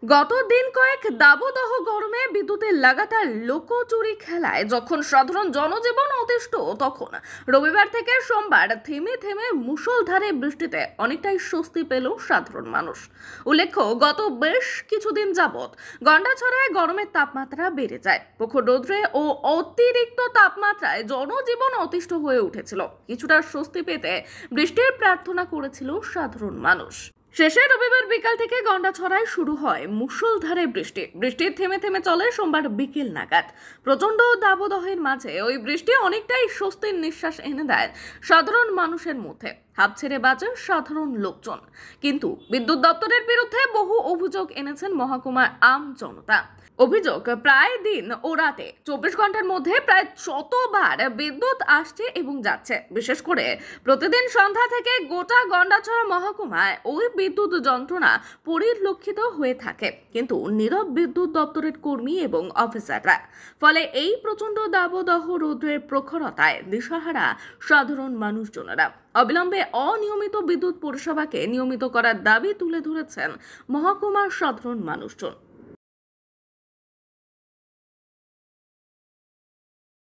গত দিন কয়েক দাবদাহ গরমে বিদ্যুতের লাগাতার লোকচুরি খেলায় যখন সাধারণ জনজীবন অতিষ্ঠ, তখন রবিবার থেকে সোমবার থেমে থেমে মুষলধারে বৃষ্টিতে অনেকটাই স্বস্তি পেল সাধারণ মানুষ। উল্লেখ্য, গত বেশ কিছুদিন যাবৎ গন্ডাছড়ায় গরমের তাপমাত্রা বেড়ে যায়। প্রখর রৌদ্রে ও অতিরিক্ত তাপমাত্রায় জনজীবন অতিষ্ঠ হয়ে উঠেছিল। কিছুটা স্বস্তি পেতে বৃষ্টির প্রার্থনা করেছিল সাধারণ মানুষ। শেষে রবিবার বিকাল থেকে গন্ডাছড়ায় শুরু হয় মুষলধারে বৃষ্টি থেমে থেমে চলে সোমবার বিকেল নাগাদ। প্রচন্ড দাবদাহের মাঝে ওই বৃষ্টি অনেকটাই স্বস্তির নিঃশ্বাস এনে দেয় সাধারণ মানুষের মধ্যে। হাঁপ ছেড়ে বাঁচে সাধারণ লোকজন। কিন্তু বিদ্যুৎ দপ্তরের বিরুদ্ধে বহু অভিযোগ এনেছেন মহকুমার আম জনতা। অভিযোগ, প্রায় দিন ও রাতে 24 ঘন্টার মধ্যে প্রায় শতবার বিদ্যুৎ আসছে এবং যাচ্ছে। বিশেষ করে প্রতিদিন সন্ধ্যা থেকে গোটা গন্ডাছড়া মহকুমায় ওই বিদ্যুৎ যন্ত্রণা পরিলক্ষিত হয়ে থাকে, কিন্তু নীরব বিদ্যুৎ দপ্তরের কর্মী এবং অফিসাররা। ফলে এই প্রচন্ড দাবদাহ রৌদ্রের প্রখরতায় দিশাহারা সাধারণ মানুষজনেরা অবিলম্বে অনিয়মিত বিদ্যুৎ পরিষেবাকে নিয়মিত করার দাবি তুলে ধরেছেন মহকুমার সাধারণ মানুষজন।